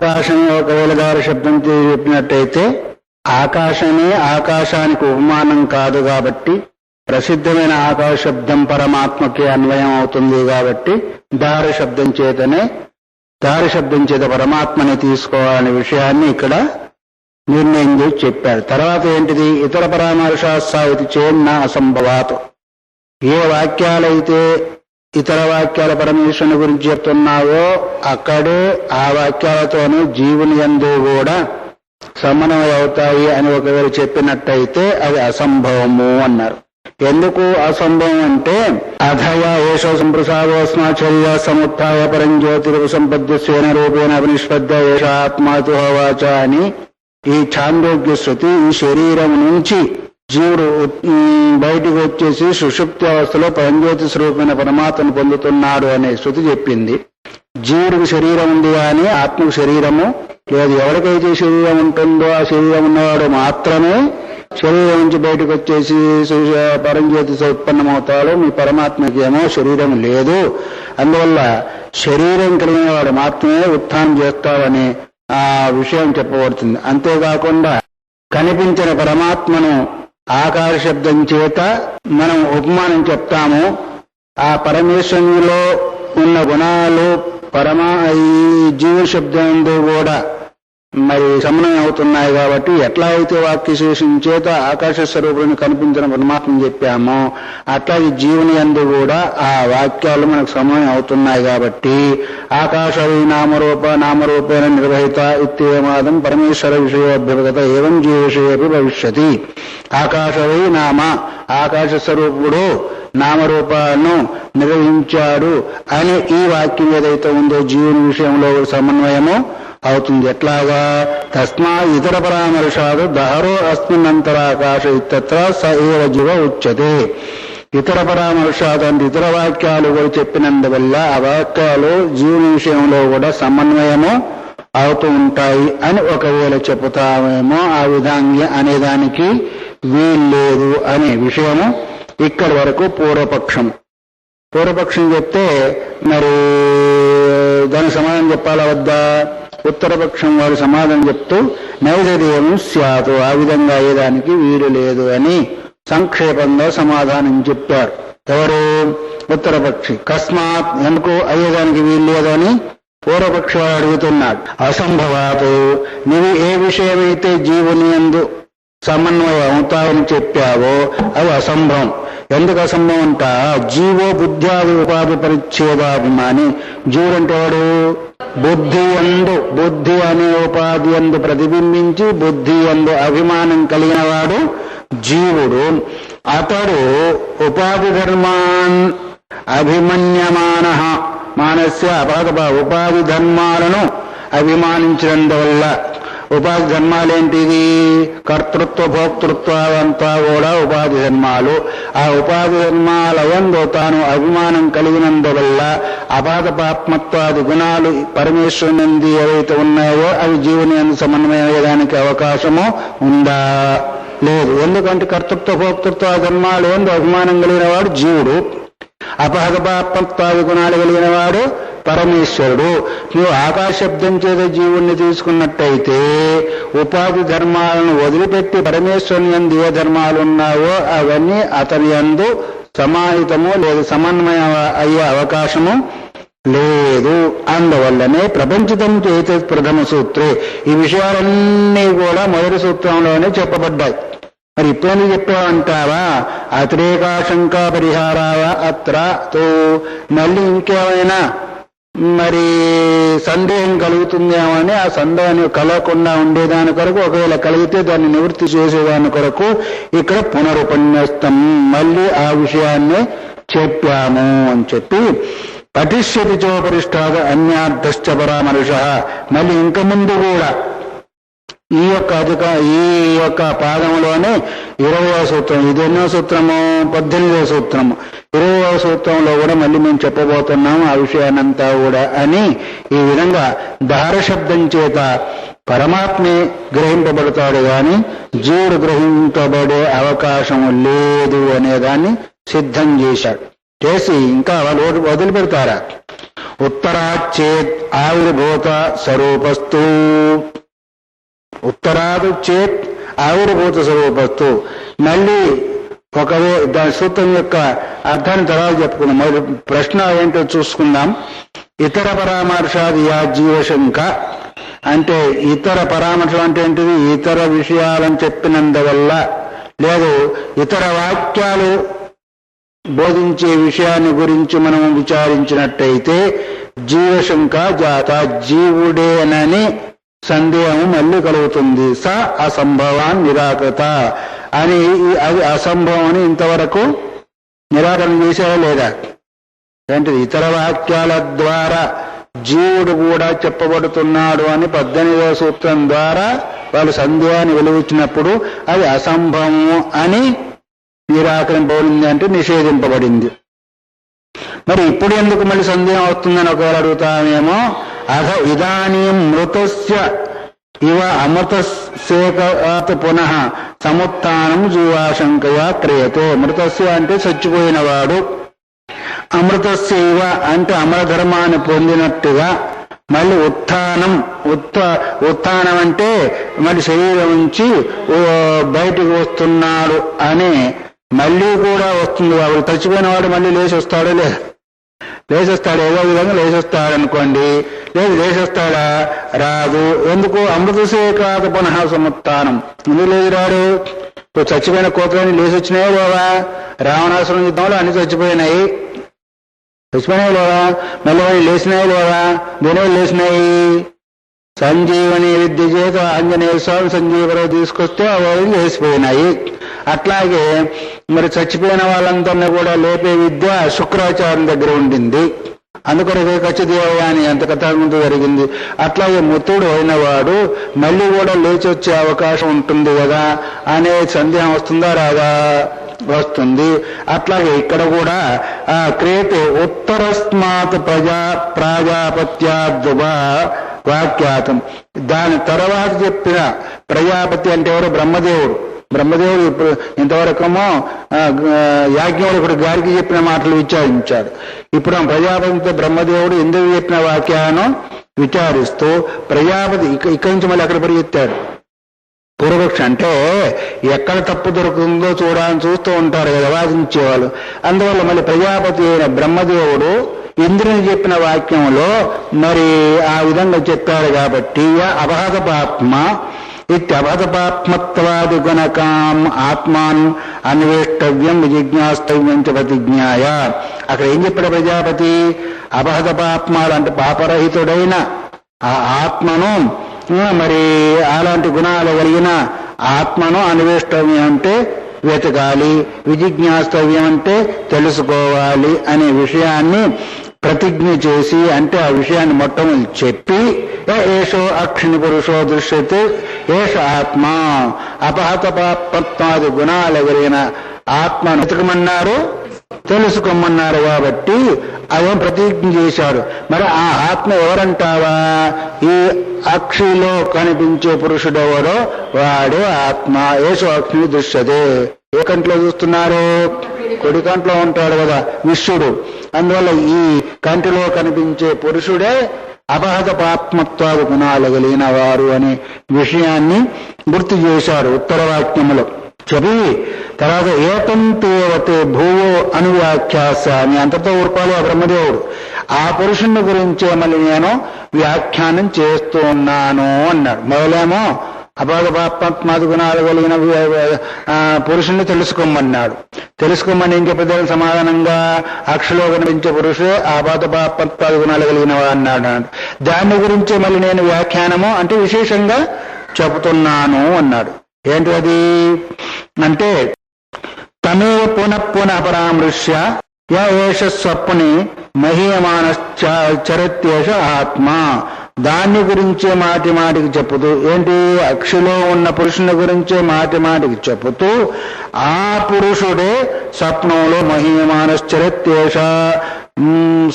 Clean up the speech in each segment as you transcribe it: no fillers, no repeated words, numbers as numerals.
ఆకాశం ఒకవేళ దార శబ్దం చెప్పినట్టయితే ఆకాశమే ఆకాశానికి ఉపమానం కాదు కాబట్టి ప్రసిద్ధమైన ఆకాశ శబ్దం పరమాత్మకి అన్వయం అవుతుంది కాబట్టి దార శబ్దం చేత పరమాత్మని తీసుకోవాలనే విషయాన్ని ఇక్కడ నిర్ణయం చేసి చెప్పారు. తర్వాత ఏంటిది? ఇతర పరామర్శాస్సావితి చేన్న అసంభవాత్. ఏ వాక్యాలైతే ఇతర వాక్యాల పరమేశ్వరుని గురించి చెప్తున్నావో అక్కడే ఆ వాక్యాలతోనూ జీవుని యందు కూడా సమన్వయం అవుతాయి అని ఒకవేళ చెప్పినట్టయితే అది అసంభవము అన్నారు. ఎందుకు అసంభవం అంటే అధయ ఏషో సంప్రసాదోస్మాచర్య సముత్థాయ పరంజ్యోతిరూప సంపద్యస్యేన రూపేణ అభినిష్పద్య ఏష ఆత్మాతు హోవాచ అని ఈ ఛాందోగ్య శృతి ఈ శరీరం నుంచి జీవుడు బయటికి వచ్చేసి సుషుప్తి అవస్థలో పరంజ్యోతి స్వరూపమైన పరమాత్మను పొందుతున్నాడు అనే శృతి చెప్పింది. జీవుడికి శరీరం ఉంది కానీ ఆత్మకు శరీరము లేదు. ఎవరికైతే శరీరం ఉంటుందో ఆ శరీరం ఉన్నవాడు మాత్రమే శరీరం నుంచి బయటకు వచ్చేసి పరంజ్యోతి ఉత్పన్నమవుతాడు. మీ పరమాత్మకి ఏమో శరీరం లేదు. అందువల్ల శరీరం కలిగిన వాడు మాత్రమే ఉత్థానం చేస్తాడని ఆ విషయం చెప్పబడుతుంది. అంతేకాకుండా కనిపించిన పరమాత్మను ఆకార శబ్దం చేత మనం ఉపమానం చెప్తాము. ఆ పరమేశ్వరునిలో ఉన్న గుణాలు ఈ జీవ శబ్దంతో కూడా మరి సమన్వయం అవుతున్నాయి కాబట్టి ఎట్లా అయితే వాక్యశేషం చేత ఆకాశ స్వరూపుని కనిపించిన పరమాత్మని చెప్పామో అట్లాగే జీవుని యందు కూడా ఆ వాక్యాలు మనకు సమన్వయం అవుతున్నాయి కాబట్టి ఆకాశవై నామరూపేణ నిర్వహిత ఇత్యేమాదం పరమేశ్వర విషయోభ్యుగత ఏవం జీవ విషయేపి భవిష్యతి. ఆకాశవై నామ ఆకాశ స్వరూపుడు నామరూపాలను నిర్వహించాడు అని ఈ వాక్యం ఏదైతే ఉందో జీవుని విషయంలో సమన్వయము అవుతుంది. ఎట్లాగా? తస్మా ఇతర పరామర్శాలు దహరో అస్మిన్నంతరాకాశ ఇత్యత్ర స ఏవ జీవ ఉచ్యతే. ఇతర పరామర్శాలు అంటే ఇతర వాక్యాలు కూడా చెప్పినందువల్ల ఆ వాక్యాలు జీవుని విషయంలో కూడా సమన్వయము అవుతూ ఉంటాయి అని ఒకవేళ చెబుతామేమో ఆ విధంగా అనేదానికి వీల్లేదు అనే విషయము ఇక్కడి వరకు పూర్వపక్షం చెప్తే మరి దానికి సమాధానం చెప్పాలా వద్దా? ఉత్తరపక్షం వారు సమాధానం చెప్తూ నైవేద్యం స్యాతు ఆ విధంగా అయ్యేదానికి వీలు లేదు అని సంక్షేపంగా సమాధానం చెప్పారు. ఎవరు? ఉత్తరపక్షి. కస్మాత్ ఎందుకు అయ్యేదానికి వీలు లేదని పూర్వపక్షి వారు అడుగుతున్నాడు. అసంభవాతు నీవు ఏ విషయమైతే జీవుని యందు సమన్వయం అవుతావని చెప్పావో అది అసంభవం. ఎందుకు అసంభవం అంట? జీవో బుద్ధ్యాది ఉపాధి పరిచ్ఛేదాభిమాని. జీవుడంటే వాడు బుద్ధి అనే ఉపాధి యందు ప్రతిబింబించి బుద్ధి యందు అభిమానం కలిగిన వాడు జీవుడు. అతడు ఉపాధి ధర్మాన్ అభిమన్యమాన మానస్య అపాద ఉపాధి ధర్మాలను అభిమానించినందువల్ల ఉపాధి ధర్మాలేంటిది? కర్తృత్వ భోక్తృత్వ అంతా కూడా ఉపాధి ధర్మాలు. ఆ ఉపాధి ధర్మాల యందు తాను అభిమానం కలిగినందువల్ల అపాదపాత్మత్వాది గుణాలు పరమేశ్వరునందు ఏవైతే ఉన్నాయో అవి జీవుని యందు సమన్వయం అయ్యేదానికి అవకాశము ఉందా? లేదు. ఎందుకంటే కర్తృత్వ భోక్తృత్వ ధర్మాలు యందు అభిమానం కలిగిన వాడు జీవుడు, అపహగపాత్మత్వాది గుణాలు కలిగిన వాడు పరమేశ్వరుడు. నువ్వు ఆకాశ శబ్దం చేత జీవుణ్ణి తీసుకున్నట్టయితే ఉపాధి ధర్మాలను వదిలిపెట్టి పరమేశ్వరుని యందు ఏ ధర్మాలు ఉన్నావో అవన్నీ అతని యందు సమాహితము లేదు, సమన్వయం అయ్యే అవకాశము లేదు. అందువల్లనే ప్రపంచితం చేత ప్రథమ సూత్రే ఈ విషయాలన్నీ కూడా మొదటి సూత్రంలోనే చెప్పబడ్డాయి. మరి ఇప్పుడు చెప్పావంటావా? అతిరేకాశంకా పరిహారావా అత్ర తో మళ్ళీ ఇంకేమైనా మరి సందేహం కలుగుతుందేమో అని ఆ సందేహాన్ని కలగకుండా ఉండేదాని కొరకు, ఒకవేళ కలిగితే దాన్ని నివృత్తి చేసేదాని కొరకు ఇక్కడ పునరుపన్యస్తం మళ్ళీ ఆ విషయాన్ని చెప్పాము అని చెప్పి పఠిష్యతి చోపరిష్టాద అన్యార్థశ్చ పరామర్శ. మళ్ళీ ఇంక ముందు కూడా ఈ యొక్క పాదంలోనే 20వ సూత్రం, ఇది ఎన్నో సూత్రము? 18వ సూత్రము. 20వ సూత్రంలో కూడా మళ్ళీ మేము చెప్పబోతున్నాము ఆ విషయాన్నంతా కూడా అని ఈ విధంగా దార శబ్దం చేత పరమాత్మే గ్రహింపబడతాడు కానీ జీవుడు గ్రహింపబడే అవకాశం లేదు అనేదాన్ని సిద్ధం చేశాడు. చేసి ఇంకా వాళ్ళు వదిలిపెడతారా? ఉత్తరాచ్చేత్ ఆవిర్భూత స్వరూపస్తు. ఉత్తరాదు చేత్ ఆవిర్భూత స్వరూపస్తు. మళ్ళీ ఒకవే దాని సూత్రం యొక్క అర్థాన్ని తర్వాత చెప్పుకుందాం. మరి ప్రశ్న ఏంటో చూసుకుందాం. ఇతర పరామర్శాది యా జీవశంక అంటే ఇతర పరామర్శం అంటే ఏంటిది? ఇతర విషయాలను చెప్పినందువల్ల లేదు ఇతర వాక్యాలు బోధించే విషయాన్ని గురించి మనం విచారించినట్టయితే జీవశంక జాత జీవుడేనని సందేహం మళ్ళీ కలుగుతుంది. స అసంభవాన్ నిరాకృత అని అది అసంభవం అని ఇంతవరకు నిరాకరణ చేశారా లేదా? ఏంటిది? ఇతర వాక్యాల ద్వారా జీవుడు కూడా చెప్పబడుతున్నాడు అని 18వ సూత్రం ద్వారా వాళ్ళు సందేహాన్ని వెలువచ్చినప్పుడు అది అసంభవము అని నిరాకరింపబడింది, అంటే నిషేధింపబడింది. మరి ఇప్పుడు ఎందుకు మళ్ళీ సందేహం వస్తుందని ఒకవేళ అడుగుతామేమో. అథ ఇదానీం మృతస్య ఇవ అమృతస్యేకాత్ పునః సముత్థానం జీవాశంకయా క్రియతే. మృతస్య అంటే చచ్చిపోయినవాడు, అమృతస్య ఇవ అంటే అమరధర్మాన్ని పొందినట్టుగా మళ్ళీ ఉత్థానం ఉత్థానం అంటే మళ్ళీ శరీరం నుంచి బయటికి వస్తున్నాడు అని మళ్ళీ కూడా వస్తుంది. వాడు చచ్చిపోయిన వాడు మళ్ళీ లేచి వస్తాడో లేదా? లేచొస్తాడు, ఏదో విధంగా లేచొస్తాడు అనుకోండి. లేదు లేచొస్తాడా? రాదు. ఎందుకు? అమృతసేకాత పునః సముత్థానం. ఎందుకు లేదు రాడు? ఇప్పుడు చచ్చిపోయిన కోతులని లేచి వచ్చినాయో లేవా? రావణాసురం యుద్ధంలో అన్ని చచ్చిపోయినాయి లేవా? మళ్ళీ వాళ్ళు లేచినాయి లేవా? దేనివల్ల లేచినాయి? సంజీవని విద్య చేత ఆంజనేయ స్వామి సంజీవరావు తీసుకొస్తే అవి లేచిపోయినాయి. అట్లాగే మరి చచ్చిపోయిన వాళ్ళందరినీ కూడా లేపే విద్య శుక్రాచార్యం దగ్గర ఉండింది. అందుకొరకే కచ్చదేవయాని అంత కథాంత జరిగింది. అట్లాగే మృతుడు అయినవాడు మళ్ళీ కూడా లేచి వచ్చే అవకాశం ఉంటుంది కదా అనే సందేహం వస్తుందా రాదా? వస్తుంది. అట్లాగే ఇక్కడ కూడా క్రియతే ఉత్తరస్మాత్ ప్రాజాపత్యాద్వా వాక్యాతం. దాని తర్వాత చెప్పిన ప్రజాపతి అంటే ఎవరు? బ్రహ్మదేవుడు. బ్రహ్మదేవుడు ఇప్పుడు ఇంతవరకేమో యాజ్ఞవల్కుడు గారికి చెప్పిన మాటలు విచారించాడు. ఇప్పుడు ఆ ప్రజాపతితో బ్రహ్మదేవుడు ఎందుకు చెప్పిన వాక్యాలను విచారిస్తూ ప్రజాపతి ఇక్కడి నుంచి మళ్ళీ అక్కడ పరిగెత్తాడు. పూర్వపక్షం అంటే ఎక్కడ తప్పు దొరుకుతుందో చూడాలని చూస్తూ ఉంటారు కదా వాదించేవాళ్ళు. అందువల్ల మళ్ళీ ప్రజాపతి అయిన బ్రహ్మదేవుడు ఇంద్రుని చెప్పిన వాక్యంలో మరి ఆ విధంగా చెప్పారు కాబట్టి అభాతపాత్మ ఇత్యభాతపాత్మత్వాది గుణకాం ఆత్మాన్ అన్వేష్టవ్యం విజిజ్ఞాస్తవ్యం చ ప్రతిజ్ఞాయ. అక్కడ ఏం చెప్పాడు ప్రజాపతి? అభాతపాత్మాలు అంటే పాపరహితుడైన ఆ ఆత్మను మరి అలాంటి గుణాలు కలిగిన ఆత్మను అన్వేష్టవ్యం అంటే వెతకాలి, విజిజ్ఞాస్తవ్యం అంటే తెలుసుకోవాలి అనే విషయాన్ని ప్రతిజ్ఞ చేసి అంటే ఆ విషయాన్ని మొట్టమొదటి చెప్పి ఏషో అక్షిణి పురుషో దృశ్యతే ఏష ఆత్మ అపహత పాపత్వాది గుణాలు కలిగిన ఆత్మను వెతకమన్నారు, తెలుసుకోమన్నారు. కాబట్టి అదేం ప్రతిజ్ఞ చేశాడు. మరి ఆ ఆత్మ ఎవరంటావా? ఈ అక్షిలో కనిపించే పురుషుడెవరో వాడే ఆత్మ. ఏషో అక్షిని దృశ్యతే. ఏ కంట్లో చూస్తున్నారు? కుడి కంట్లో ఉంటాడు కదా విశ్వడు. అందువల్ల ఈ కంటిలో కనిపించే పురుషుడే అపహత పాత్మత్వాది గుణాలు కలిగిన వారు అనే విషయాన్ని గుర్తు చేశారు ఉత్తరవాక్యములో చెప్పి. తర్వాత ఏతంతేవతే భూవో అనువ్యాఖ్యాసామి. అంతతో ఊరుకోవాలి ఆ బ్రహ్మదేవుడు. ఆ పురుషుని గురించే మళ్ళీ నేను వ్యాఖ్యానం చేస్తూ ఉన్నాను అన్నాడు. మొదలేమో అపాదపాత్మాది గుణాలు కలిగిన పురుషుణ్ణి తెలుసుకోమన్నాడు. తెలుసుకోమని ఏం చెప్పేదాన్ని సమాధానంగా అక్షలో కనిపించే పురుషుడే ఆపాదపాత్మాది గుణాలు కలిగిన అన్నాడు. దాని గురించి మళ్ళీ నేను వ్యాఖ్యానము అంటే విశేషంగా చెబుతున్నాను అన్నాడు. ఏంటి అది అంటే తమే పునః పరామృశ్య ఏష స్వప్ని మహీయమానశ్చరత్యేష ఆత్మ. దాన్ని గురించే మాటి మాటికి చెప్పుతూ ఏంటి అక్షిలో ఉన్న పురుషుని గురించే మాటి మాటికి చెప్పుతూ ఆ పురుషుడే స్వప్నంలో మహీయమానశ్చరత్యేష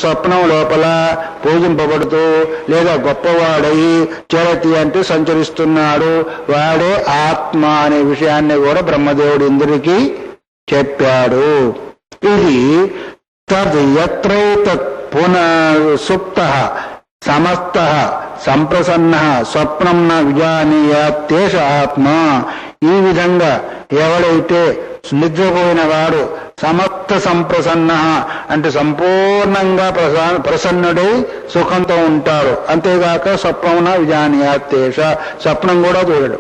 స్వప్నం లోపల పూజింపబడుతూ లేదా గొప్పవాడై చరతి అంటే సంచరిస్తున్నాడు, వాడే ఆత్మ అనే విషయాన్ని కూడా బ్రహ్మదేవుడు ఇంద్రుడికి చెప్పాడు. ఇది తద్ యత్రైతత్ సుప్త సమస్త సంప్రసన్న స్వప్నం న విజానీయాత్తేష ఆత్మ. ఈ విధంగా ఎవడైతే నిద్రపోయిన వాడు సమస్త సంప్రసన్న అంటే సంపూర్ణంగా ప్రసన్నుడై సుఖంతో ఉంటాడు. అంతేగాక స్వప్నమున విజానీయాత్తేష స్వప్నం కూడా చూడడు.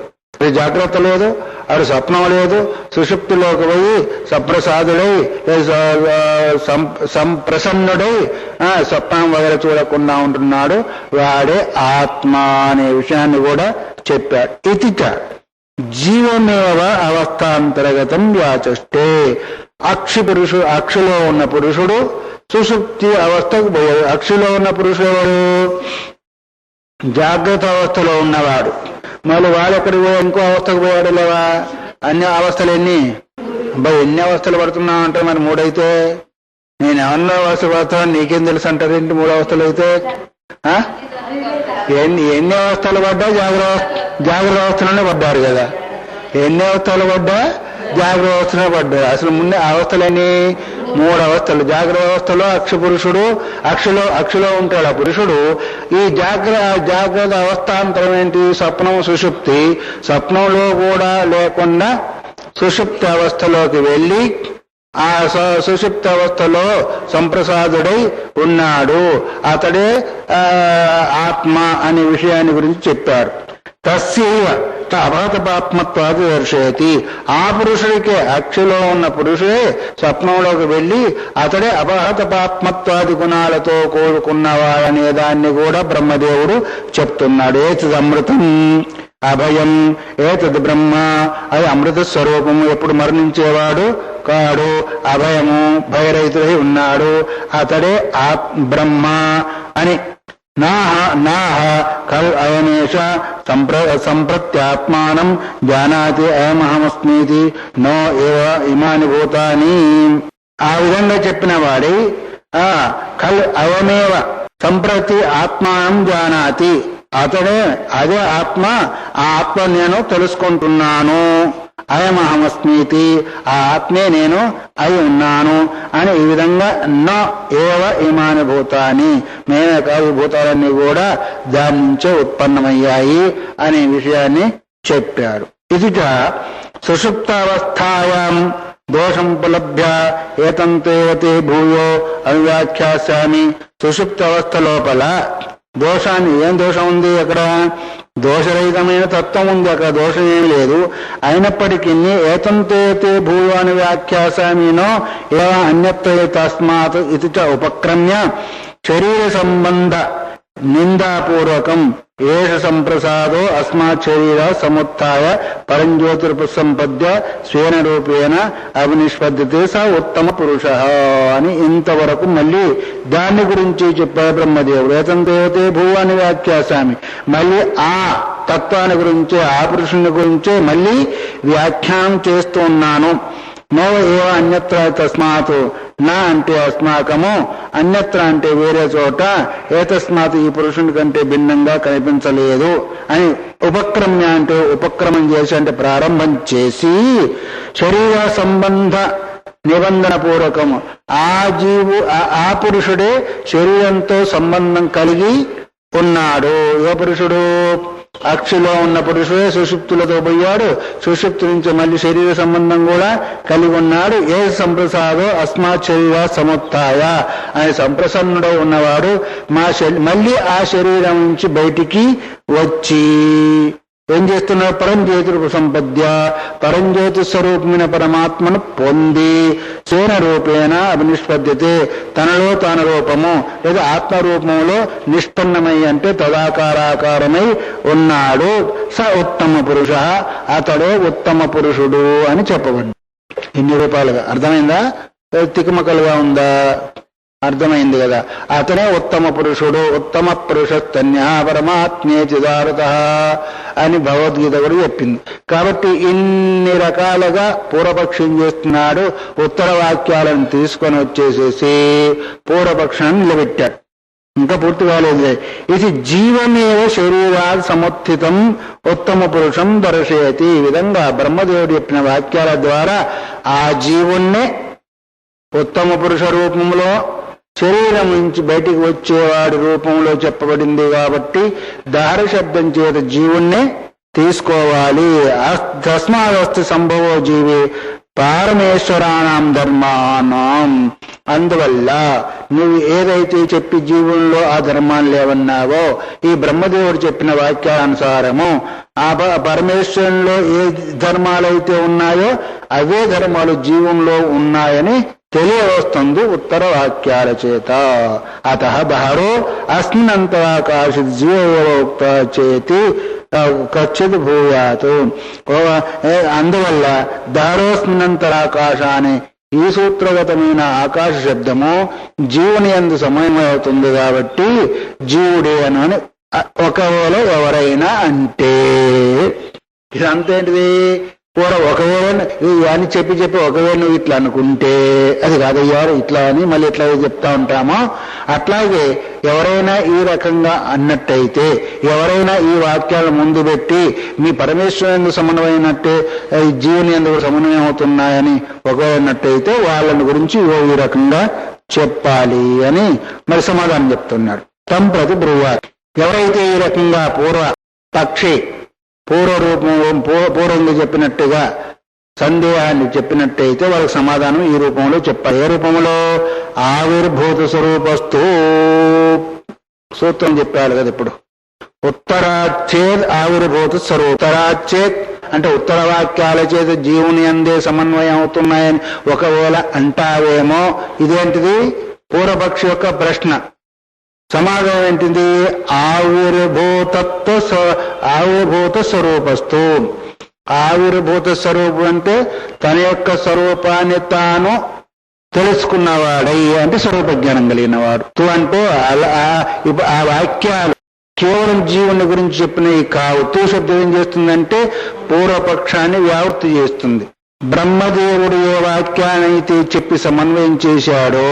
జాగ్రత్త లేదు, అది స్వప్నం లేదు, సుషుప్తిలోకి పోయి సప్రసాదుడై ప్రసన్నుడై స్వప్నం వగైరా చూడకుండా ఉంటున్నాడు. వాడే ఆత్మ అనే విషయాన్ని కూడా చెప్పాడు. ఇతిచ జీవమేవ అవస్థాంతర్గతం వ్యాచష్టే. అక్షిలో ఉన్న పురుషుడు సుషుప్తి అవస్థకు పోయాడు. అక్షిలో ఉన్న పురుషుడు ఎవరు? జాగ్రత్త అవస్థలో ఉన్నవాడు. మళ్ళీ వాడు ఎక్కడికి పోయా ఇంకో అవస్థకు పోయాడు లేవా? అన్ని అవస్థలు ఎన్ని ఎన్ని అవస్థలు పడుతున్నావు అంటే మరి మూడైతే నేను ఎవరిలో అవస్థ పడతాను నీకేం తెలుసు అంటారేంటి? 3 అవస్థలు అయితే ఎన్ని అవస్థలు పడ్డా జాగ్రత్త అవస్థలోనే పడ్డారు కదా. ఎన్ని అవస్థలు పడ్డా జాగ్రత్త అవస్థలోనే పడ్డారు. అసలు ముందే అవస్థలని 3 అవస్థలు. జాగ్రత్త అవస్థలో అక్షపురుషుడు అక్షలో ఉంటాడు ఆ పురుషుడు. ఈ జాగ్రత్త అవస్థాంతరం ఏంటి? స్వప్నం సుషుప్తి. స్వప్నంలో కూడా లేకుండా సుషుప్తి అవస్థలోకి వెళ్ళి ఆ సుషుప్తి అవస్థలో సంప్రసాదుడై ఉన్నాడు. అతడే ఆత్మ అనే విషయాన్ని గురించి చెప్పారు. తస్యైవ అభాతపాత్మత్వాది దర్శయతి. ఆ పురుషుడికే అక్షిలో ఉన్న పురుషుడే స్వప్నంలోకి వెళ్ళి అతడే అపహతపాత్మత్వాది గుణాలతో కోరుకున్నవాడనే దాన్ని కూడా బ్రహ్మదేవుడు చెప్తున్నాడు. ఏతద్ అమృతం అభయం ఏతద్ బ్రహ్మ. అది అమృత స్వరూపము. ఎప్పుడు మరణించేవాడు కాడు, అభయము భయరహితుడై ఉన్నాడు. అతడే బ్రహ్మ అని. నాహ ఖల్ అయమేష సంప్రత్యాత్మానం జానాతి అయమహమస్మీతి నో ఏవ ఇమాని భూతాని. ఆ విధంగా చెప్పిన వాడి ఖల్ అయమేవ సంప్రతి ఆత్మానం జానాతి. అదే ఆత్మ. ఆ ఆత్మ నేను తెలుసుకుంటున్నాను. అయమహమస్మీతి ఆ ఆత్మే నేను అయి ఉన్నాను అని ఈ విధంగా నో ఏవ ఇమాని భూతాని మేమే కాదు భూతాలన్నీ కూడా దాని నుంచే ఉత్పన్నమయ్యాయి అనే విషయాన్ని చెప్పాడు. ఇదిట సుషుప్తావస్థాయాం దోషం ఉపలభ్య ఏతంతేవతే భూయో అనువ్యాఖ్యాస్యామి. సుషుప్త అవస్థ లోపల దోషాన్ని ఏం దోషం ఉంది? అక్కడ దోషరహితమైన తత్వం ఉంది, అక్కడ దోషం ఏం లేదు. అయినప్పటికీ ఏతంతే భూయాని వ్యాఖ్యాసామినో ఏవ అన్యత్ర తస్మాత్ ఇది ఉపక్రమ్య శరీర సంబంధ నిందాపూర్వకం ఏష సంప్రసాదో అస్మాత్ శరీర సముత్థాయ పరంజ్యోతిర్పసంపద్య స్వేన రూపేణ అభినిష్పద్యతే స ఉత్తమ పురుష అని ఇంతవరకు మళ్ళీ దాన్ని గురించి చెప్పారు బ్రహ్మదేవుడు. ఏతంతే భూవాని వ్యాఖ్యాసామి. మళ్ళీ ఆ తత్వాన్ని గురించే ఆ పురుషుని గురించే మళ్ళీ వ్యాఖ్యానం చేస్తూ ఉన్నాను. నో ఏవ అన్యత్ర తస్మాత్. నా అంటే అస్మాకము, అన్యత్ర అంటే వేరే చోట, ఏతస్మాత్ ఈ పురుషుని కంటే భిన్నంగా కనిపించలేదు అని ఉపక్రమ్య అంటే ఉపక్రమం చేసి అంటే ప్రారంభం చేసి శరీర సంబంధ నిబంధన పూర్వకము ఆ పురుషుడే శరీరంతో సంబంధం కలిగి ఉన్నాడు. ఏ పురుషుడు? అక్షిలో ఉన్న పురుషుడే సుషుప్తులతో పోయాడు. సుషుప్తు నుంచి మళ్ళీ శరీర సంబంధం కూడా కలిగి ఉన్నాడు. ఏ సంప్రసాదో అస్మాత్ శరీర సముత్థాయ అని సంప్రసన్నుడై ఉన్నవాడు మళ్ళీ ఆ శరీరం నుంచి బయటికి వచ్చి ఏం చేస్తున్నాడు? పరంజ్యోతి సంపద్య పరంజ్యోతి స్వరూపమైన పరమాత్మను పొంది స్వేన రూపేణ అభినిష్పద్యతే తనలో తాన రూపము లేదా ఆత్మరూపంలో నిష్పన్నమై అంటే తదాకారాకారమై ఉన్నాడు. స ఉత్తమ పురుష అతడే ఉత్తమ పురుషుడు అని చెప్పబడింది. ఇన్ని రూపాలుగా అర్థమైందా? తికమకలుగా ఉందా? అర్థమైంది కదా. అతనే ఉత్తమ పురుషుడు. ఉత్తమ పురుషస్తన్య పరమాత్మే చిదారత అని భగవద్గీత కూడా చెప్పింది. కాబట్టి ఇన్ని రకాలుగా పూర్వపక్షం చేస్తున్నాడు. ఉత్తర వాక్యాలను తీసుకొని వచ్చేసేసి పూర్వపక్షాన్ని నిలబెట్టాడు. ఇంకా పూర్తి కాలేదు. ఇది జీవమేవ శరీరాది సముత్థితం ఉత్తమ పురుషం దర్శయతి. ఈ విధంగా బ్రహ్మదేవుడు చెప్పిన వాక్యాల ద్వారా ఆ జీవుణ్ణి ఉత్తమ పురుష రూపంలో శరీరం నుంచి బయటికి వచ్చేవాడి రూపంలో చెప్పబడింది కాబట్టి దహర శబ్దం చేత జీవుణ్ణి తీసుకోవాలి. తస్మాదస్తి సంభవో జీవి పరమేశ్వరానాం ధర్మానాం. అందువల్ల నువ్వు ఏదైతే చెప్పి జీవుల్లో ఆ ధర్మాలు లేవన్నావో ఈ బ్రహ్మదేవుడు చెప్పిన వాక్యానుసారము ఆ పరమేశ్వరంలో ఏ ధర్మాలైతే ఉన్నాయో అవే ధర్మాలు జీవంలో ఉన్నాయని తెలియవస్తుంది ఉత్తర వాక్యాల చేత. అత బహరో అస్మిన్నంతరాకాశ జీవోక్త చేతి కచ్చిత్ భూయాతు. అందువల్ల దారోస్మిన్నంతరాకాశ అనే ఈ సూత్రగతమైన ఆకాశ శబ్దము జీవుని యందు సమయమవుతుంది కాబట్టి జీవుడే అని ఒకవేళ ఎవరైనా అంటే ఇదంతేంటిది పూర్వ ఒకవేళ అని చెప్పి ఒకవేళ నువ్వు ఇట్లా అనుకుంటే అది కాదయ్యా ఇట్లా అని మళ్ళీ ఇట్లా చెప్తా ఉంటామో అట్లాగే ఎవరైనా ఈ రకంగా అన్నట్టయితే ఎవరైనా ఈ వాక్యాలు ముందు పెట్టి మీ పరమేశ్వరుని సమన్వయమైనట్టే జీవుని ఎందుకు సమన్వయం అవుతున్నాయని ఒకవేళ అన్నట్టయితే వాళ్ళని గురించి ఈ రకంగా చెప్పాలి అని మరి సమాధానం చెప్తున్నాడు. తం ప్రతి బ్రువార్. ఎవరైతే ఈ రకంగా పూర్వ పక్షి పూర్వంగా చెప్పినట్టుగా సందేహాన్ని చెప్పినట్టయితే వాళ్ళకి సమాధానం ఈ రూపంలో చెప్పాలి. ఏ రూపంలో? ఆవిర్భూత స్వరూపస్తు సూత్రం చెప్పాలి కదా ఇప్పుడు. ఉత్తరాచ్చేద్ ఆవిర్భూత స్వరూప. ఉత్తరాచ్చేద్ అంటే ఉత్తర వాక్యాల చేత జీవుని అందే సమన్వయం అవుతున్నాయని ఒకవేళ అంటావేమో. ఇదేంటిది? పూర్వపక్షి యొక్క ప్రశ్న. సమాధానం ఏంటిది? ఆవిర్భూత స్వరూపస్తు. ఆవిర్భూత స్వరూపం అంటే తన యొక్క స్వరూపాన్ని తాను తెలుసుకున్నవాడై అంటే స్వరూప జ్ఞానం కలిగిన వాడు. అంటే ఆ వాక్యాలు కేవలం జీవుని గురించి చెప్పినవి కావు. తూ శబ్దం ఏం చేస్తుందంటే పూర్వపక్షాన్ని వ్యావృత్తి చేస్తుంది. బ్రహ్మదేవుడు ఏ వాక్యానైతే చెప్పి సమన్వయం చేశాడో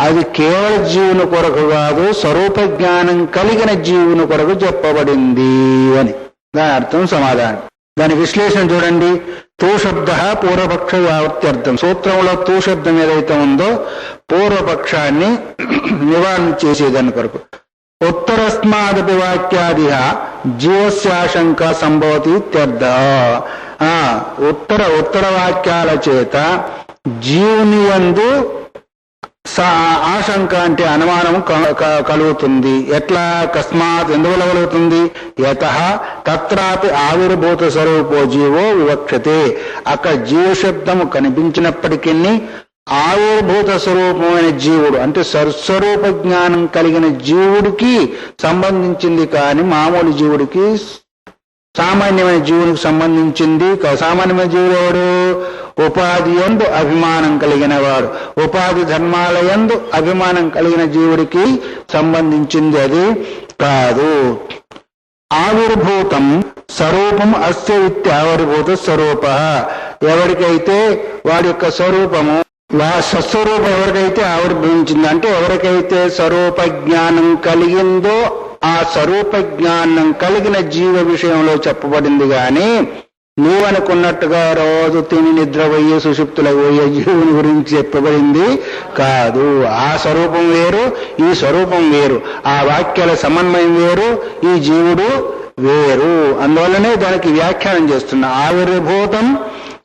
అది కేవల జీవుని కొరకు కాదు, స్వరూప జ్ఞానం కలిగిన జీవుని కొరకు చెప్పబడింది అని దాని అర్థం. సమాధానం దాని విశ్లేషణ చూడండి. తూ శబ్ద పూర్వపక్ష వ్యావృత్యర్థం. సూత్రంలో తూ శబ్దం ఏదైతే ఉందో పూర్వపక్షాన్ని నివారణ చేసేదాని కొరకు. ఉత్తరస్మాదపి వాక్యాదిహ జీవస్యాశంక సంభవతి ఇత్యర్థ. ఉత్తర వాక్యాల చేత జీవుని యందు ఆశంక అంటే అనుమానం కలుగుతుంది. ఎట్లా? కస్మాత్ ఎందువల్ల కలుగుతుంది? యతః తత్రాపి ఆవిర్భూత స్వరూపో జీవో వివక్షతే. అక్కడ జీవశబ్దము కనిపించినప్పటికీ ఆవిర్భూత స్వరూపమైన జీవుడు అంటే సర్స్వరూప జ్ఞానం కలిగిన జీవుడికి సంబంధించింది కానీ మామూలు జీవుడికి సామాన్యమైన జీవునికి సంబంధించింది. సామాన్యమైన జీవుడు ఎవడు? ఉపాధి యందు అభిమానం కలిగిన వాడు. ఉపాధి ధర్మాల యందు అభిమానం కలిగిన జీవుడికి సంబంధించింది అది కాదు. ఆవిర్భూతం స్వరూపం అస్య ఇత్యావిర్భూత స్వరూప. ఎవరికైతే వాడి యొక్క స్వరూపము స్వస్వరూపం ఎవరికైతే ఆవిర్భవించిందో అంటే ఎవరికైతే స్వరూప జ్ఞానం కలిగిందో ఆ స్వరూప జ్ఞానం కలిగిన జీవ విషయంలో చెప్పబడింది. కానీ నువ్వనుకున్నట్టుగా రోజు తిని నిద్రపోయే సుషుప్తులకు పోయే జీవుని గురించి చెప్పబడింది కాదు. ఆ స్వరూపం వేరు, ఈ స్వరూపం వేరు. ఆ వాక్యాల సమన్వయం వేరు, ఈ జీవుడు వేరు. అందువల్లనే దానికి వ్యాఖ్యానం చేస్తున్నా. ఆవిర్భూతం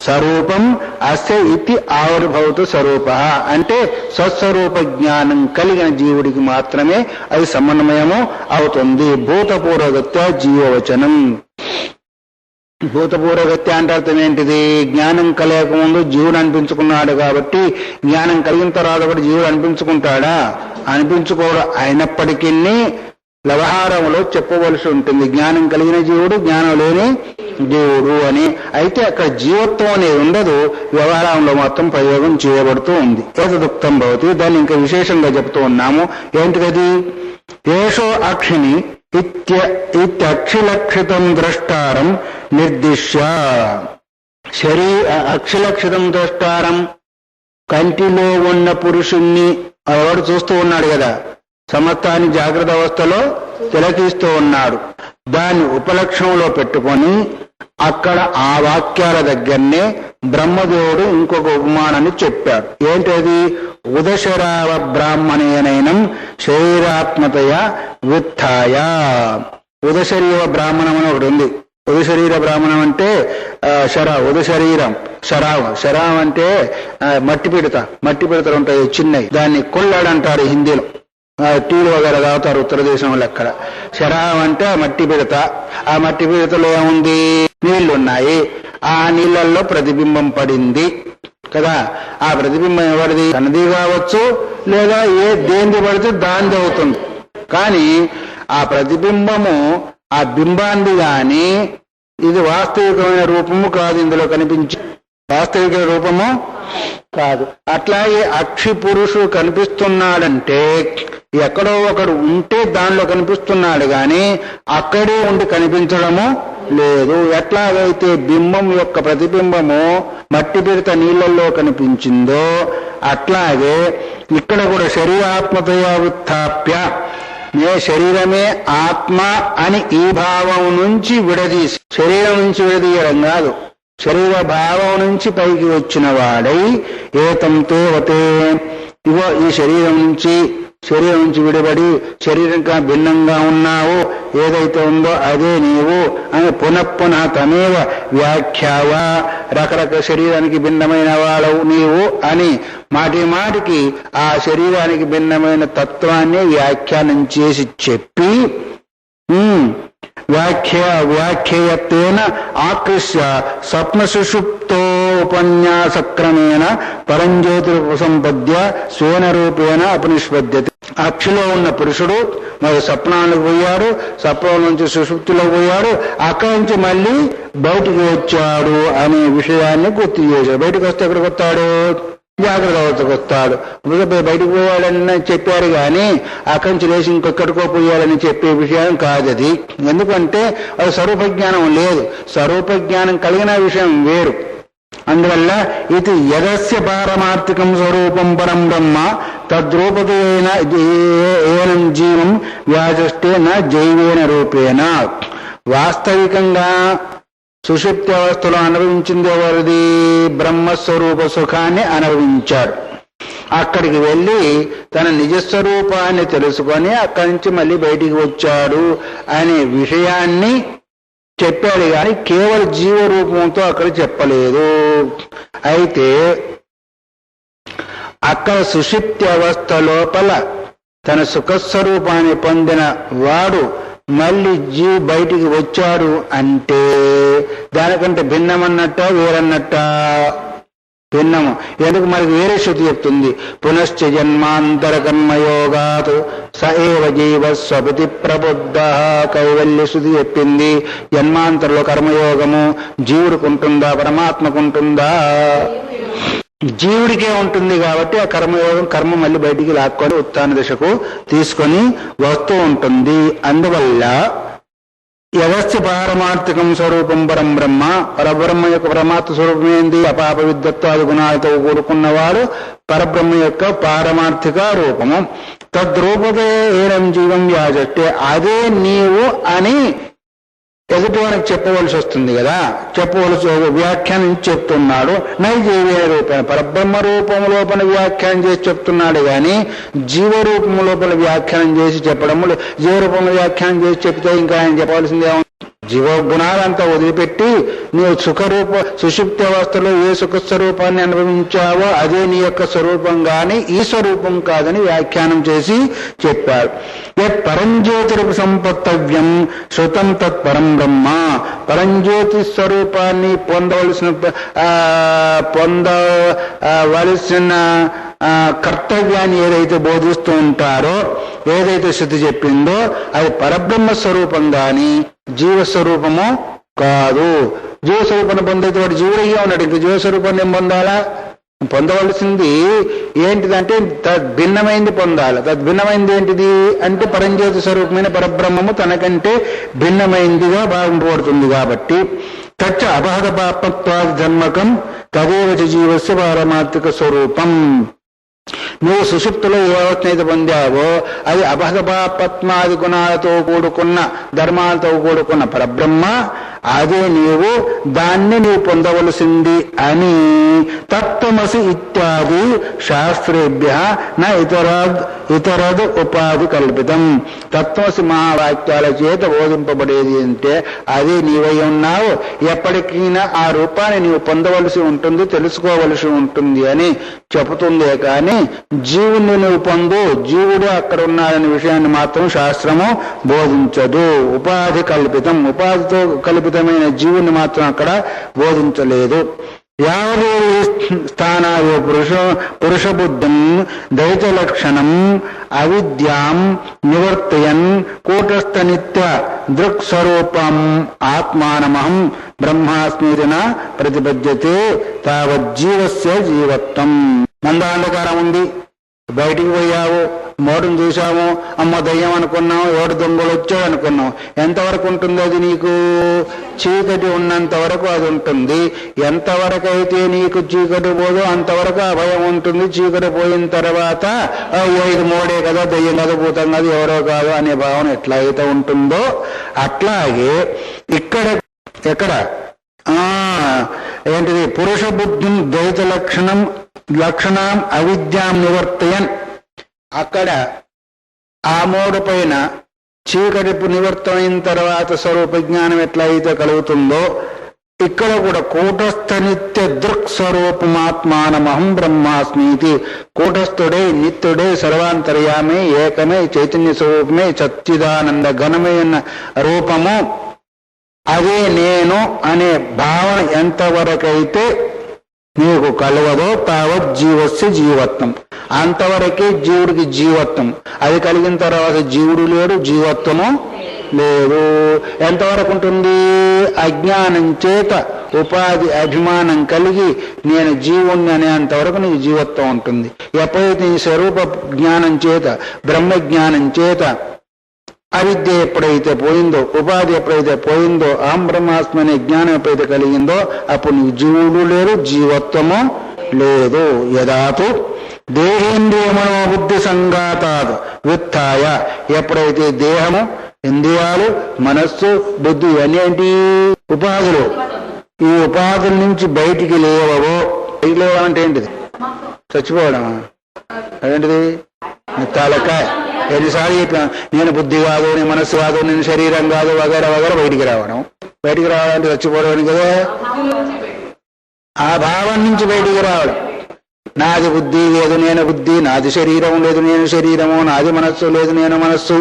స్వరూపం అస్య ఇతి ఆవిర్భూత స్వరూప అంటే స్వస్వరూప జ్ఞానం కలిగిన జీవుడికి మాత్రమే అది సమన్వయము అవుతుంది. భూతపూర్వగత్య జీవవచనం. భూతపూర్వగత్య అంటే అర్థం ఏంటిది? జ్ఞానం కలగకముందు జీవుడు అనిపించుకున్నాడు కాబట్టి జ్ఞానం కలిగిన తర్వాత కూడా జీవుడు అనిపించుకుంటాడా? అనిపించుకోవడం. అయినప్పటికీ వ్యవహారంలో చెప్పవలసి ఉంటుంది జ్ఞానం కలిగిన జీవుడు, జ్ఞానం లేని జీవుడు అని. అయితే అక్కడ జీవత్వం అనేది ఉండదు, వ్యవహారంలో మొత్తం ప్రయోగం చేయబడుతూ ఉంది. ఏతదుక్తం భవతి. దాన్ని ఇంకా విశేషంగా చెప్తూ ఉన్నాము. ఏంటిది? ఏషో అక్షిని ఇత్యక్షిలక్షితం ద్రష్టారం నిర్దిశ్య. అక్షిలక్షితం ద్రష్టారం కంటిలో ఉన్న పురుషుణ్ణి ఎవడు చూస్తూ ఉన్నాడు కదా, సమస్తాన్ని జాగ్రత్త అవస్థలో తిలకిస్తూ ఉన్నాడు. దాన్ని ఉపలక్షణంలో పెట్టుకొని అక్కడ ఆ వాక్యాల దగ్గరనే బ్రహ్మదేవుడు ఇంకొక ఉపమానాన్ని చెప్పాడు. ఏంటది? ఉదశరావ బ్రాహ్మణేనైనం శరీరాత్మతయ విత్థాయ. ఉదశరీర బ్రాహ్మణం అని ఒకటి ఉంది. ఉదశరీర బ్రాహ్మణం అంటే ఉదశరీరం శరావం అంటే మట్టి పిడతలు ఉంటాయి చిన్నవి, దాన్ని కొల్లాడు అంటారు హిందీలో. టీలు వగేర తాగుతారు ఉత్తర దేశంలో. అక్కడ శరావం అంటే మట్టి పిడత. ఆ మట్టి పిడతలో ఏముంది? నీళ్లున్నాయి. ఆ నీళ్లలో ప్రతిబింబం పడింది కదా. ఆ ప్రతిబింబం ఎవరిది? తనది కావచ్చు, లేదా దేనిది పడితే దానిది అవుతుంది. కానీ ఆ ప్రతిబింబము ఆ బింబాంది గాని ఇది వాస్తవికమైన రూపము కాదు. ఇందులో కనిపించి వాస్తవిక రూపము కాదు. అట్లాగే అక్షి పురుషుడు కనిపిస్తున్నాడంటే ఎక్కడో ఒకడు ఉంటే దానిలో కనిపిస్తున్నాడు గాని అక్కడే ఉండి కనిపించడము లేదు. ఎట్లాగైతే బింబం యొక్క ప్రతిబింబము మట్టి పిడత నీళ్లలో కనిపించిందో అట్లాగే ఇక్కడ కూడా శరీరాత్మతయా ఉత్థాప్య, నే శరీరమే ఆత్మ అని ఈ భావం నుంచి విడదీసి, శరీరం నుంచి విడదీయడం కాదు, శరీర భావం నుంచి పైకి వచ్చిన వాడై ఏతంతో వతే, ఇగో ఈ శరీరం నుంచి విడిపడి శరీరంగా భిన్నంగా ఉన్నావు, ఏదైతే ఉందో అదే నీవు అని పునఃపునః తమేవ వ్యాఖ్యావా, రకరకాల శరీరానికి భిన్నమైన వాడవు నీవు అని మాటికి ఆ శరీరానికి భిన్నమైన తత్వాన్ని వ్యాఖ్యానం చేసి చెప్పి వ్యాఖ్యేయత్వేన ఆకృష్య స్వప్న సుషుప్తో ఉపన్యాసక్రమేణ పరంజ్యోతిరుపసంపద్య స్వేన రూపేణ ఉపనిష్పద్యతే. అక్షిలో ఉన్న పురుషుడు మరి స్వప్నాలకు పోయాడు, స్వప్నం నుంచి సుషుప్తిలో పోయాడు, అక్కడి నుంచి మళ్ళీ బయటికి వచ్చాడు అనే విషయాన్ని గుర్తు చేశాడు. బయటకు వస్తే ఎక్కడికి వస్తాడు? జాగ్రత్త అవస్థకు వస్తాడు. బయటకు పోయాడని చెప్పారు కానీ అక్కడి నుంచి లేచి ఇంకొక్కడికో పోయాడని చెప్పే విషయం కాదది. ఎందుకంటే అది స్వరూపజ్ఞానం లేదు. స్వరూపజ్ఞానం కలిగిన విషయం వేరు. అందువల్ల ఇది యదస్య పారమార్థికం స్వరూపం పరం బ్రహ్మ తద్రూపతేన ఏనం జీవం వ్యాజష్టే న జైవేన రూపేణ. వాస్తవికంగా సుషుప్తి అవస్థలో అనుభవించింది ఎవరిది? బ్రహ్మస్వరూప సుఖాన్ని అనుభవించాడు. అక్కడికి వెళ్ళి తన నిజస్వరూపాన్ని తెలుసుకొని అక్కడి నుంచి మళ్ళీ బయటికి వచ్చాడు అనే విషయాన్ని చెప్పాడు కానీ కేవలం జీవరూపంతో అక్కడ చెప్పలేదు. అయితే అక్కడ సుషుప్తి అవస్థ లోపల తన సుఖస్వరూపాన్ని పొందిన వాడు మళ్ళీ బయటికి వచ్చాడు అంటే దానికంటే భిన్నమన్నట్ట వేరన్నట్ట? భిన్నము. ఎందుకు? మనకి వేరే శృతి చెప్తుంది. పునశ్చ జన్మాంతర కర్మయోగాత్ స ఏవ జీవ స్వపతి ప్రబుద్ధ. కైవల్య శృతి చెప్పింది. జన్మాంతరలో కర్మయోగము జీవుడికుంటుందా పరమాత్మకుంటుందా? జీవుడికే ఉంటుంది కాబట్టి ఆ కర్మయోగం కర్మ మళ్ళీ బయటికి లాక్కొని ఉత్థాన దశకు తీసుకొని వస్తూ ఉంటుంది. అందువల్ల యవస్య పారమార్థికం స్వరూపం పరం బ్రహ్మ, పరబ్రహ్మ యొక్క పరమాత్మ స్వరూపం ఏంది? అపాప విద్వత్వాది గుణాలతో కూడుకున్నవాడు పరబ్రహ్మ యొక్క పారమార్థిక రూపము. తద్రూపతే ఏనం జీవం వ్యాజట్టే, అదే నీవు అని ఎదుటివానికి చెప్పవలసి వస్తుంది కదా. చెప్పవలసి వ్యాఖ్యానం చెప్తున్నాడు. నైజీవేన రూపేణ, పరబ్రహ్మ రూపము లోపల వ్యాఖ్యానం చేసి చెప్తున్నాడు కానీ జీవరూపము లోపల వ్యాఖ్యానం చేసి చెప్పడము. జీవరూపంలో వ్యాఖ్యానం చేసి చెప్తే ఇంకా ఆయన చెప్పవలసింది ఏమో. జీవగుణాలంతా వదిలిపెట్టి నీవు సుషుప్తి అవస్థలో ఏ సుఖస్వరూపాన్ని అనుభవించావో అదే నీ యొక్క స్వరూపం గాని ఈ స్వరూపం కాదని వ్యాఖ్యానం చేసి చెప్పారు. యత్ పరంజ్యోతిరూప సంపత్తవ్యం శృతం తత్ పరం బ్రహ్మ. పరంజ్యోతి స్వరూపాన్ని పొందవలసిన కర్తవ్యాన్ని ఏదైతే బోధిస్తూ ఉంటారో, ఏదైతే శృతి చెప్పిందో అది పరబ్రహ్మ స్వరూపం గాని జీవస్వరూపము కాదు. జీవస్వరూపాన్ని పొందైతే వాడు జీవుడిగా ఉన్నాడు. ఇంక జీవస్వరూపాన్ని ఏం పొందాలా? పొందవలసింది ఏంటిదంటే తద్భిన్నమైంది పొందాలి. తద్భిన్నమైంది ఏంటిది అంటే పరంజ్యోతి స్వరూపమైన పరబ్రహ్మము తనకంటే భిన్నమైందిగా భావింపబడుతుంది. కాబట్టి తచ్చ అపహత పాపత్వాది ధర్మకం తదేవ జీవస్య పారమార్థిక స్వరూపం. నువ్వు సుషుప్తిలో ఏ అవస్థనైతే పొందావో అది అభగపాపత్మాది గుణాలతో కూడుకున్న ధర్మాలతో కూడుకున్న పరబ్రహ్మ. అదే నీవు, దాన్ని నీవు పొందవలసింది అని తత్వమసి ఇత్యాది శాస్త్రేభ్య న ఇతరద్ ఉపాధి కల్పితం. తత్వమసి మహావాక్యాల చేత బోధింపబడేది అంటే అదే నీవై ఉన్నావు, ఎప్పటికైనా ఆ రూపాన్ని నీవు పొందవలసి ఉంటుంది, తెలుసుకోవలసి ఉంటుంది అని చెబుతుందే కానీ జీవుని నువ్వు పొందు, జీవుడు అక్కడ ఉన్నాడనే విషయాన్ని మాత్రం శాస్త్రము బోధించదు. ఉపాధి కల్పితం, ఉపాధితో కల్పితమైన జీవుని మాత్రం అక్కడ బోధించలేదు. యావో స్థానాయో పురుషబుద్ధం దైత లక్షణం అవిద్యాం నివర్తయన్ కూటస్థ నిత్య దృక్స్వరూపం ఆత్మానమహం బ్రహ్మాస్మిన ప్రతిపద్యతే తావజ్జీవస్య జీవత్వం. మందాంధకారం ఉంది, బయటికి పోయావు, మోటును చూసాము, అమ్మ దయ్యం అనుకున్నావు, ఏడు దొంగలు వచ్చావు అనుకున్నావు. ఎంతవరకు ఉంటుంది అది నీకు? చీకటి ఉన్నంత వరకు అది ఉంటుంది. ఎంతవరకు అయితే నీకు చీకటి పోదో అంతవరకు ఆ భయం ఉంటుంది. చీకటి పోయిన తర్వాత అయ్యో ఇది మోడే కదా, దయ్యం కదా, భూతం కదా, ఎవరో కాదు అనే భావన ఎట్లా అయితే ఉంటుందో అట్లాగే ఎక్కడ ఏంటిది పురుష బుద్ధిం ద్వైత లక్షణం అవిద్యాం నివర్తయన్, అక్కడ ఆ మోడు పైన చీకటి నివర్తమైన తర్వాత స్వరూప జ్ఞానం ఎట్లయితే కలుగుతుందో ఇక్కడ కూడా కూటస్థ నిత్య దృక్ స్వరూపమాత్మానమహం బ్రహ్మాస్మీతి. కూటస్థుడే, నిత్యుడే, సర్వాంతర్యామే, ఏకమే, చైతన్య స్వరూపమే, సచ్చిదానంద ఘనమైన రూపము అదే నేను అనే భావన ఎంతవరకైతే నీకు కలవదో తావత్ జీవస్య జీవత్వం, అంతవరకే జీవుడికి జీవత్వం. అది కలిగిన తర్వాత జీవుడు లేడు, జీవత్వము లేదు. ఎంతవరకు ఉంటుంది? అజ్ఞానం చేత ఉపాధి అభిమానం కలిగి నేను జీవుణ్ణి అనేంతవరకు నీకు జీవత్వం ఉంటుంది. ఎప్పుడైతే నీ స్వరూప జ్ఞానం చేత, బ్రహ్మజ్ఞానం చేత అవిద్య ఎప్పుడైతే పోయిందో, ఉపాధి ఎప్పుడైతే పోయిందో, అహం బ్రహ్మాస్మి అనే జ్ఞానం ఎప్పుడైతే కలిగిందో అప్పుడు నీకు జీవుడు లేరు, జీవత్వము లేదు. యదాతు దేహేంద్రియ మనోబుద్ధి సంఘాతాత్ వ్యుత్థాయ, ఎప్పుడైతే దేహము, ఇంద్రియాలు, మనస్సు, బుద్ధి అనేంటి ఉపాధులు, ఈ ఉపాధుల నుంచి బయటికి లేవవో. బయటికి లేవడం అంటే ఏంటిది? చచ్చిపోవడమా? అదేంటిది? తలకాయ. ఎన్నిసార్లు చెప్పాను, నేను బుద్ధి కాదు, నేను మనస్సు కాదు, నేను శరీరం కాదు, వగేర వగేర బయటికి రావడం. బయటికి రావాలంటే చచ్చిపోవడం కదా. ఆ భావం నుంచి బయటికి రావడం. నాది బుద్ధి లేదు, నేను బుద్ధి, నాది శరీరం లేదు, నేను శరీరము, నాది మనస్సు లేదు, నేను మనస్సు,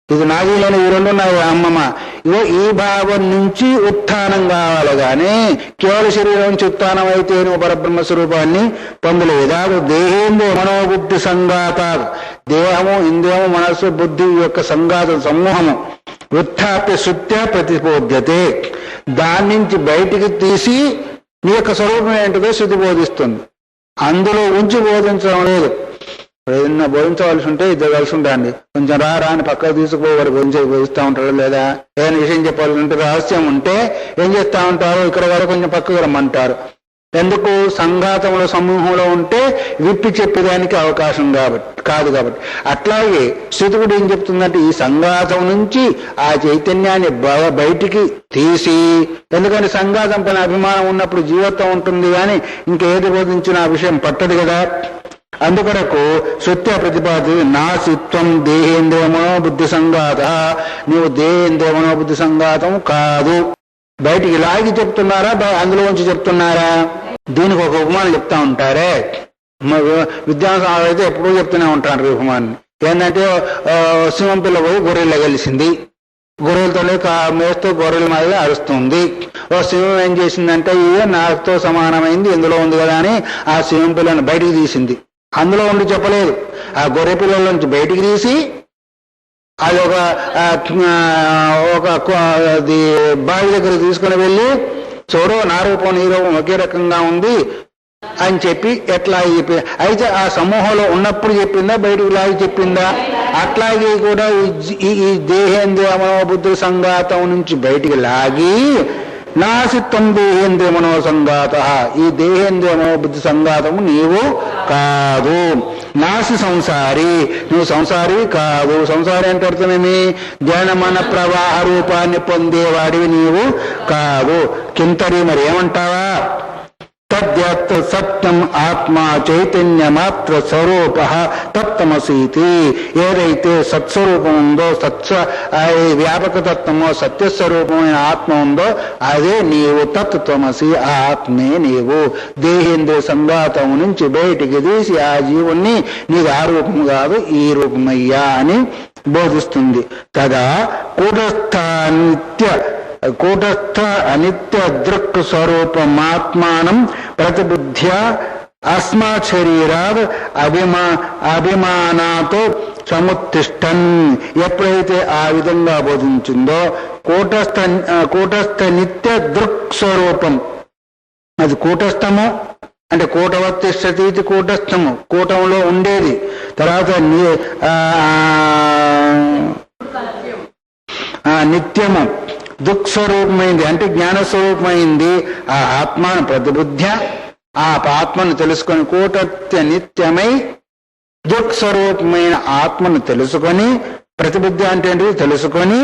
ఇది నాది లేని ఈ రెండు నాది అమ్మమ్మ. ఇగో ఈ భావం నుంచి ఉత్థానం కావాలి కానీ కేవల శరీరం నుంచి ఉత్థానం అయితే నువ్వు పరబ్రహ్మ స్వరూపాన్ని పొందలేదా? దేహేంద్రియ మనోబుద్ధి సంఘాతాలు, దేహము, ఇంద్రియము, మనస్సు, బుద్ధి యొక్క సంఘాతం, సమూహము ఉత్థాప్య శుత్య ప్రతిబోధ్యతే, దాని నుంచి బయటికి తీసి నీ యొక్క స్వరూపం ఏంటిదో శుద్ధి బోధిస్తుంది. అందులో ఉంచి బోధించడం లేదు. ఏదన్నా బోధించవలసి ఉంటే ఇద్దరు కలిసి ఉంటాండి, కొంచెం రా అని పక్కకు తీసుకుపోవారు, బోధిస్తూ ఉంటారు. లేదా ఏదైనా విషయం చెప్పాల్సి ఉంటే, రహస్యం ఉంటే ఏం చేస్తూ ఉంటారు, ఇక్కడ వరకు కొంచెం పక్కకు రమ్మంటారు. ఎందుకు? సంఘాతంలో, సమూహంలో ఉంటే విప్పి చెప్పేదానికి అవకాశం కాదు కాబట్టి. అట్లాగే స్థితుడు ఏం చెప్తుందంటే ఈ సంఘాతం నుంచి ఆ చైతన్యాన్ని బయటికి తీసి, ఎందుకంటే సంఘాతం పైన అభిమానం ఉన్నప్పుడు జీవత్వం ఉంటుంది కానీ ఇంకేది బోధించిన ఆ విషయం పట్టదు కదా. అందుకొరకు సత్య ప్రతిపాది నాసిత్వం దేహేంద్రియ మనోబుద్ధి సంఘాత, నీవు దేహేంద్రియ మనోబుద్ధి సంఘాతం కాదు. బయటికి లాగి చెప్తున్నారా, అందులోంచి చెప్తున్నారా? దీనికి ఒక ఉపమానం చెప్తా ఉంటారే, విద్యాసంస్థ అయితే ఎప్పుడూ చెప్తూనే ఉంటారు ఉపమాన్ని. ఏంటంటే సింహం పిల్ల పోయి గొర్రెల కలిసింది, గొర్రెలతోనే మేస్తూ గొర్రెల మాదిరి అరుస్తుంది. ఓ సింహం ఏం చేసిందంటే ఇదే నాతో సమానమైంది, ఇందులో ఉంది కదా అని ఆ సింహం పిల్లని బయటికి తీసింది. అందులో ఉండి చెప్పలేదు, ఆ గొర్రె పిల్లల నుంచి బయటికి తీసి అది ఒక బావి దగ్గర తీసుకుని వెళ్ళి, చూడు నా రూపం నీ రూపం ఒకే రకంగా ఉంది అని చెప్పి ఎట్లా అయితే ఆ సమూహంలో ఉన్నప్పుడు చెప్పిందా, బయటికి లాగి చెప్పిందా? అట్లాగే కూడా ఈ దేహేంద్రియ మనోబుద్ధి సంఘాతం నుంచి బయటికి లాగి నాసిత్వం దేహేంద్రియ మనో సంఘాత, ఈ దేహేంద్రియ మనోబుద్ధి సంఘాతము నీవు కాదు. నాసి సంసారి, నువ్వు సంసారి కాదు. సంసారి అంటే అర్థమేమి? జనమన ప్రవాహ రూపాన్ని పొందేవాడివి నీవు కాదు. కింతరి మరి ఏమంటావా? తద్యత్ సత్యం ఆత్మా చైతన్యమాత్ర స్వరూప తత్తమసీతి. ఏదైతే సత్స్వరూపం ఉందో, వ్యాపక తత్వమో, సత్యస్వరూపమైన ఆత్మ ఉందో అదే నీవు. తత్వమసి, ఆ ఆత్మే నీవు. దేహేంద్రియ సంఘాతం నుంచి బయటికి తీసి ఆ జీవుణ్ణి నీకు ఆ రూపం కాదు, ఈ రూపమయ్యా అని బోధిస్తుంది కదా. కూటస్థ అనిత్య దృక్ స్వరూపమాత్మానం ప్రతిబుద్ధ్య అస్మాత్ శరీరాద్ అభిమానాతో సముత్తిష్టన్. ఎప్పుడైతే ఆ విధంగా బోధించిందో కూటస్థ నిత్య దృక్ స్వరూపం, అది కూటస్థము అంటే కూటవత్తిష్టతి, ఇది కూటస్థము, కూటంలో ఉండేది. తర్వాత నిత్యము దుఃస్వరూపమైంది అంటే జ్ఞానస్వరూపమైంది ఆ ఆత్మను ప్రతిబుద్ధ్య, ఆ ఆత్మను తెలుసుకొని కూటస్థ నిత్యమై దుఃస్వరూపమైన ఆత్మను తెలుసుకొని, ప్రతిబుద్ధి అంటే తెలుసుకొని